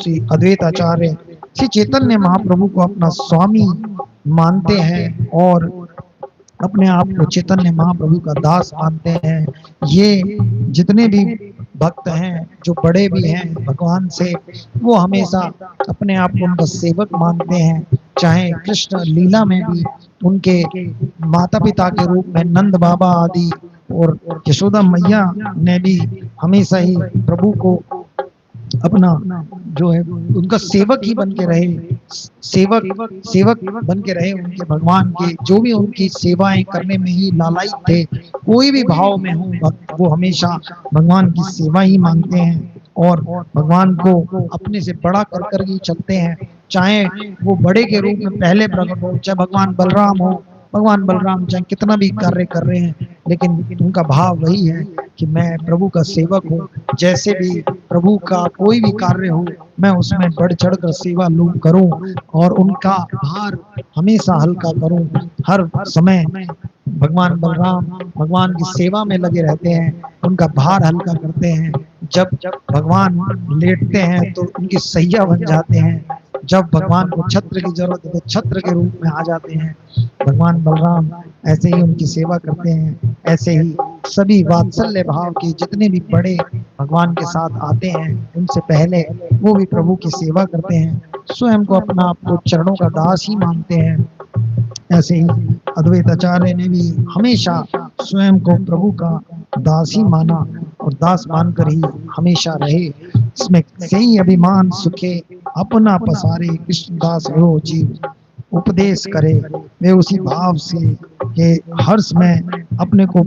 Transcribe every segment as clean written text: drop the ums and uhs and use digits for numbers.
श्री अद्वैत आचार्य श्री चैतन्य महाप्रभु को अपना स्वामी मानते हैं और अपने आप को चैतन्य महाप्रभु का दास मानते हैं। ये जितने भी भक्त हैं, जो बड़े भी हैं भगवान से, वो हमेशा अपने आप को उनका सेवक मानते हैं। चाहे कृष्ण लीला में भी उनके माता पिता के रूप में नंद बाबा आदि और यशोदा मैया ने भी हमेशा ही प्रभु को अपना जो है उनका सेवक ही बन के रहे, सेवक सेवक बन के रहे उनके भगवान के, जो भी उनकी सेवाएं करने में ही लालायित थे। कोई भी भाव में हो भक्त, वो हमेशा भगवान की सेवा ही मांगते हैं और भगवान को अपने से बड़ा कर कर ही चलते हैं। चाहे वो बड़े के रूप में पहले प्रकट हो, चाहे भगवान बलराम हो, भगवान बलराम चाहे कितना भी कार्य कर रहे हैं, लेकिन उनका भाव वही है कि मैं प्रभु का सेवक हूँ। जैसे भी प्रभु का कोई भी कार्य हो, मैं उसमें बढ़ चढ़ कर सेवा लूं करूं और उनका भार हमेशा हल्का करूं। हर समय भगवान बलराम भगवान की सेवा में लगे रहते हैं, उनका भार हल्का करते हैं। जब भगवान लेटते हैं तो उनकी सैया बन जाते हैं, जब भगवान को छत्र की जरूरत है तो छत्र के रूप में आ जाते हैं। भगवान बलराम ऐसे ही उनकी सेवा करते हैं। ऐसे ही सभी वात्सल्य भाव के जितने भी बड़े भगवान के साथ आते हैं, उनसे पहले वो भी प्रभु की सेवा करते हैं, स्वयं को अपना आप को चरणों का दास ही मानते हैं। ऐसे ही अद्वैत आचार्य ने भी हमेशा स्वयं को प्रभु का दास ही माना और दास मानकर ही हमेशा रहे। इसमें से ही अभिमान सुखे अपना पसारे, कृष्णदास हो जीव उपदेश करे। वे उसी भाव से के हर्ष में अपने को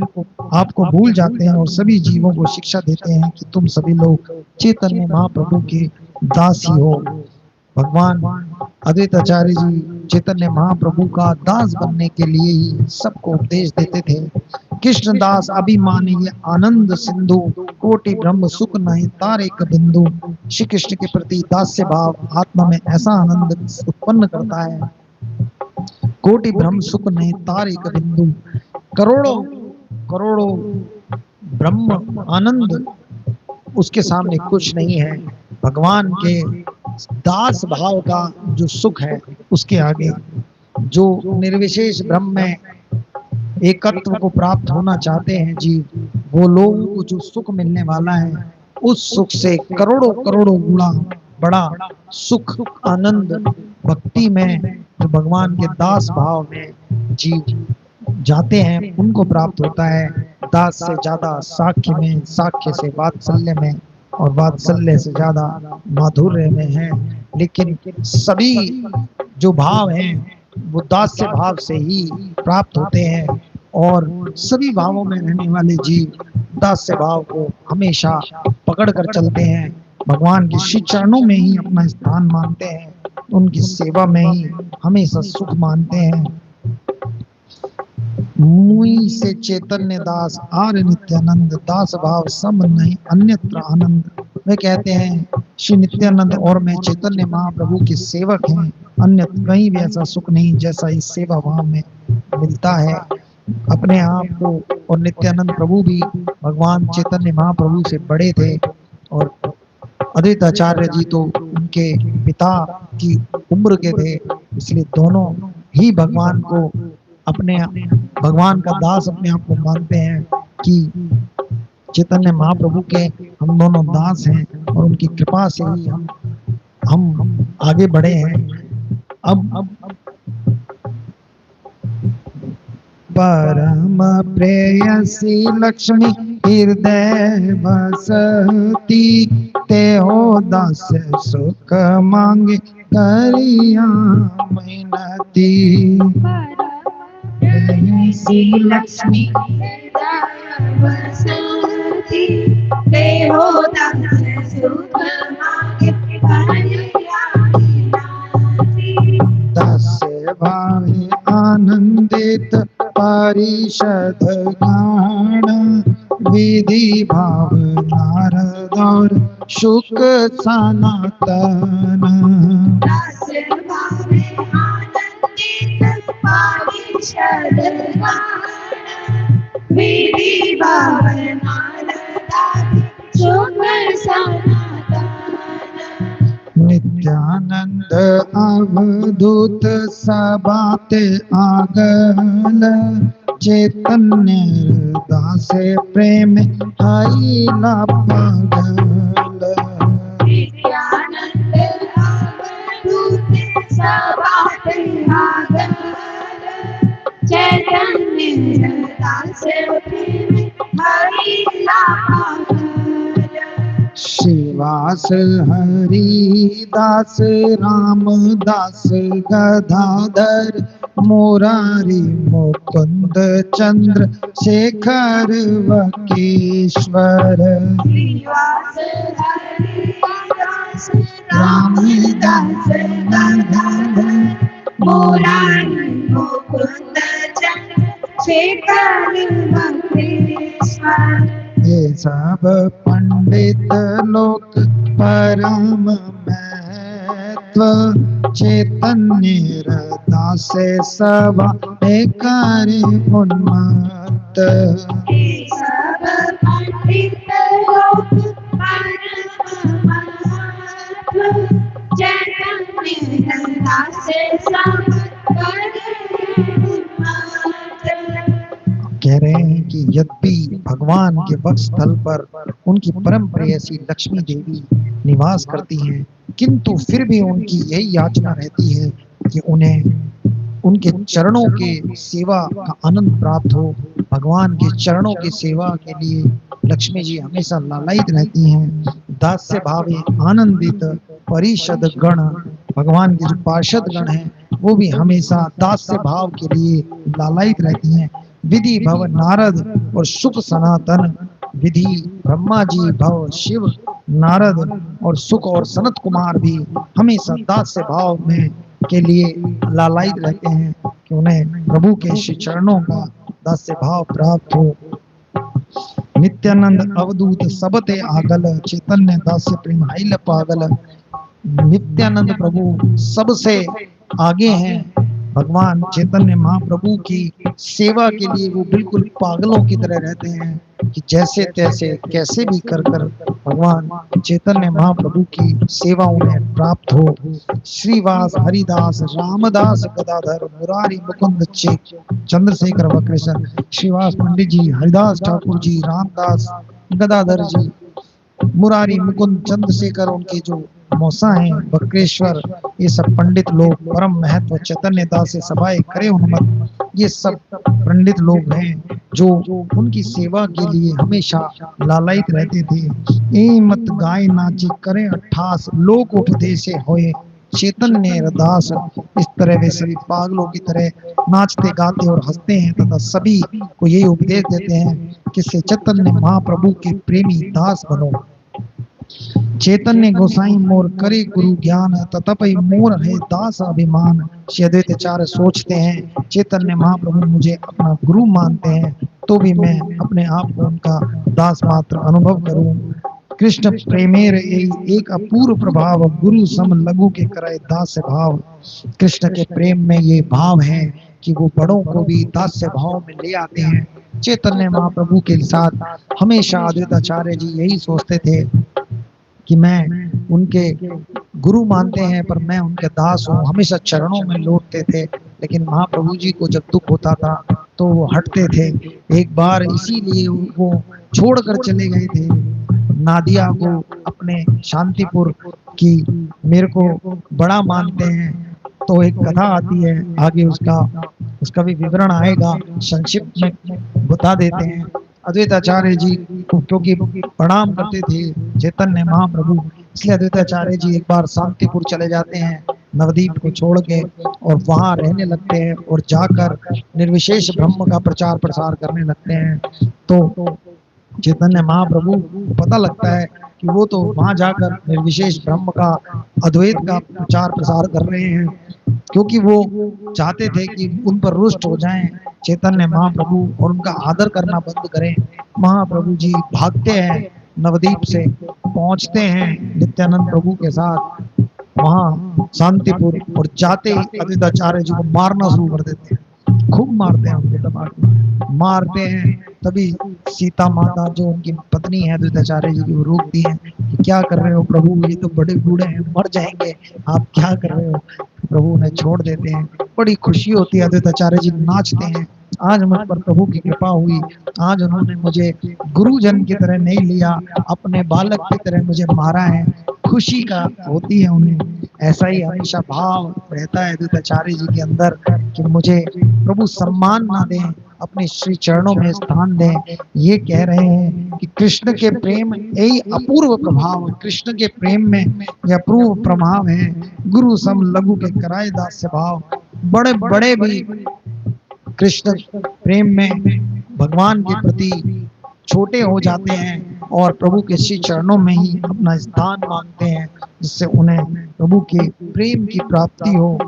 आपको भूल जाते हैं और सभी जीवों को शिक्षा देते हैं कि तुम सभी लोग चैतन्य महाप्रभु के दास ही हो। भगवान अद्वैत आचार्य जी चैतन्य महाप्रभु का दास बनने के लिए ही सबको उपदेश देते थे। कृष्णदास अभिमानी आनंद सिंधु, कोटि ब्रह्म सुख नहीं तारे क बिंदु। श्री कृष्ण के प्रति दास्य भाव आत्मा में ऐसा आनंद उत्पन्न करता है, कोटि ब्रह्म सुख नहीं तारे क बिंदु। करोड़ों करोड़ों ब्रह्म आनंद उसके सामने कुछ नहीं है। भगवान के दास भाव का जो सुख है उसके आगे, जो निर्विशेष ब्रह्म में एकत्व को प्राप्त होना चाहते हैं जीव, वो लोगों को जो सुख मिलने वाला है उस सुख से करोड़ों करोड़ों गुणा बड़ा सुख आनंद भक्ति में जो भगवान के दास भाव में जीव जाते हैं उनको प्राप्त होता है। दास से ज्यादा साख्य में, साख्य से वात्सल्य में और वात्सल्य से ज्यादा माधुर्य में है। लेकिन सभी जो भाव हैं वो दास्य भाव से ही प्राप्त होते हैं और सभी भावों में रहने वाले जीव दास्य भाव को हमेशा पकड़ कर चलते हैं। भगवान के श्री चरणों में ही अपना स्थान मानते हैं, उनकी सेवा में ही हमेशा सुख मानते हैं। मुई से चैतन्य दास आर नित्यानंद, दास भाव सम नहीं अन्यत्र आनंद। वे कहते हैं श्री नित्यानंद और मैं चैतन्य महाप्रभु के सेवक हैं, अन्य कहीं भी ऐसा सुख नहीं जैसा इस सेवा भाव में मिलता है। अपने आप को, और नित्यानंद प्रभु भी भगवान चैतन्य महाप्रभु से बड़े थे और अद्वैत आचार्य जी तो उनके पिता की उम्र के थे, इसलिए दोनों ही भगवान को अपने भगवान का दास अपने आप को मानते हैं कि चैतन्य महाप्रभु के हम दोनों दास हैं और उनकी कृपा से ही हम आगे बढ़े हैं। अब परम प्रेयसी लक्ष्मी हृदय बसती, ते हो दास सुख मांगे करिया मिनती। प्रेयसी लक्ष्मी हृदय बसती, ते हो दास सुख मांगे करिया मिनती। दास्य भावे आनंदित परिषद गान, विधि भाव नारद और शुक सनातन। दास्य भावे आनंदित परिषद गान, विधि भाव नारद शुक सनातन। नित्यानंद अवधूत सबाते आगल चैतन्य दास प्रेम आईला पागल नित्यानंद अवधूत सबाते आगल चैतन्य दास प्रेम हरिला पागल श्रीवास हरिदास रामदास गदाधर मुरारी मुकुंद चंद्र शेखर वकेश्वर श्रीवास हरिदास रामदास गदाधर मुरारी मुकुंद चंद्र शेखर वकेश्वर ये सब पंडित लोक परम महत्व चैतन्य दास सभा करे उन्मत्त सब पंडित लोग परम महत्व चैतन्य दास सब कह रहे हैं कि यद्यपि भगवान के वक्षस्थल पर उनकी परम प्रेयसी लक्ष्मी देवी निवास करती हैं, किंतु फिर भी उनकी यही याचना रहती है कि उन्हें उनके चरणों के सेवा का आनंद प्राप्त हो। भगवान के चरणों की सेवा के लिए लक्ष्मी जी हमेशा लालायित रहती हैं। दास्य भावे आनंदित परिषद गण, भगवान के जो पार्षद गण हैं वो भी हमेशा दास्य भाव के लिए लालायित रहती हैं। विधि भव नारद और सुख सनातन, विधि ब्रह्मा जी भव शिव नारद और सुख और सनत कुमार भी हमेशा दास्य भाव में के लिए लालायित रहते हैं कि उन्हें प्रभु के श्री चरणों का दास्य भाव प्राप्त हो। नित्यानंद अवधूत सबते आगल चैतन्य दास्य प्रेम हाइल पागल। नित्यानंद प्रभु सबसे आगे हैं। भगवान चैतन्य महाप्रभु की सेवा के लिए वो बिल्कुल पागलों की तरह रहते हैं कि जैसे तैसे कैसे भी कर कर भगवान चैतन्य महाप्रभु की सेवा उन्हें प्राप्त हो। श्रीवास हरिदास रामदास गदाधर मुरारी मुकुंद चंद्रशेखर वक्रेश्वर। श्रीवास पंडित जी, हरिदास ठाकुर जी, रामदास गदाधर जी, मुरारी मुकुंद चंद्रशेखर उनके जो मौसा हैं, वक्रेश्वर, ये सब पंडित लोग परम महत्व चैतन्य दास से सभाए करे उन्मत्त, ये सब पंडित लोग हैं जो उनकी सेवा के लिए हमेशा लालायित रहते थे। ए मत गाय नाचे करे 28 लोक उपदेश होए चैतन्य दास। इस तरह वे सभी पागलों की तरह नाचते गाते और हंसते हैं तथा सभी को यही उपदेश देते हैं कि से चैतन्य महाप्रभु के प्रेमी दास बनो। चैतन्य गोसाई मोर करे गुरु ज्ञान ततपि मोर है दास अभिमान। श्री अद्वैताचार्य सोचते हैं चैतन्य महाप्रभु मुझे अपना गुरु मानते हैं तो भी मैं अपने आप को उनका दास मात्र अनुभव करूं। कृष्ण प्रेमेर एक अपूर्व प्रभाव गुरु सम लघु के करे दास्य भाव। कृष्ण के प्रेम में ये भाव है कि वो बड़ों को भी दास्य भाव में ले आते हैं। चैतन्य महाप्रभु के साथ हमेशा अद्वैताचार्य जी यही सोचते थे कि मैं उनके गुरु मानते हैं पर मैं उनके दास हूँ। हमेशा चरणों में लौटते थे, लेकिन महाप्रभु जी को जब दुख होता था तो वो हटते थे। एक बार इसीलिए वो छोड़कर चले गए थे नादिया को अपने शांतिपुर की, मेरे को बड़ा मानते हैं। तो एक कथा आती है, आगे उसका भी विवरण आएगा, संक्षिप्त में बता देते हैं। अद्वैताचार्य जी को क्योंकि प्रणाम करते थे चैतन्य महाप्रभु, इसलिए अद्वैताचार्य जी एक बार शांतिपुर चले जाते हैं नवदीप को छोड़ के और वहां रहने लगते हैं और जाकर निर्विशेष ब्रह्म का प्रचार प्रसार करने लगते हैं। तो चैतन्य महाप्रभु को पता लगता है कि वो तो वहां जाकर निर्विशेष ब्रह्म का, अद्वैत का प्रचार प्रसार कर रहे हैं, क्योंकि वो चाहते थे कि उन पर रुष्ट हो जाएं चैतन्य महाप्रभु और उनका आदर करना बंद करें। महाप्रभु जी भागते हैं नवदीप से, पहुंचते हैं नित्यानंद प्रभु के साथ वहां शांतिपुर, और जाते ही अद्वैताचार्य जी को मारना शुरू कर देते हैं। खूब मारते हैं, उनके दबा के मारते हैं तभी सीता माता जो उनकी पत्नी है द्विताचार्य जी की, वो रोकती है कि क्या कर रहे हो प्रभु, ये तो बड़े बूढ़े हैं, मर जाएंगे, आप क्या कर रहे हो। प्रभु उन्हें छोड़ देते हैं। बड़ी खुशी होती है, द्विताचार्य जी नाचते हैं, आज मुझ पर प्रभु की कृपा हुई, आज उन्होंने मुझे गुरुजन की तरह नहीं लिया, अपने बालक की तरह मुझे मारा है। खुशी का होती है उन्हें, ऐसा ही हमेशा भाव रहता है द्विताचार्य जी के अंदर कि मुझे प्रभु सम्मान ना दें, अपने श्री चरणों में स्थान दें। ये कह रहे हैं कि कृष्ण के प्रेम यही अपूर्व प्रभाव, कृष्ण के प्रेम में यह अपूर्व प्रभाव है। गुरु सम लघु के कराए दास्य भाव, बड़े बड़े भी कृष्ण प्रेम में भगवान के प्रति छोटे हो जाते हैं और प्रभु के श्री चरणों में ही अपना स्थान मांगते हैं, जिससे उन्हें प्रभु के प्रेम की प्राप्ति हो।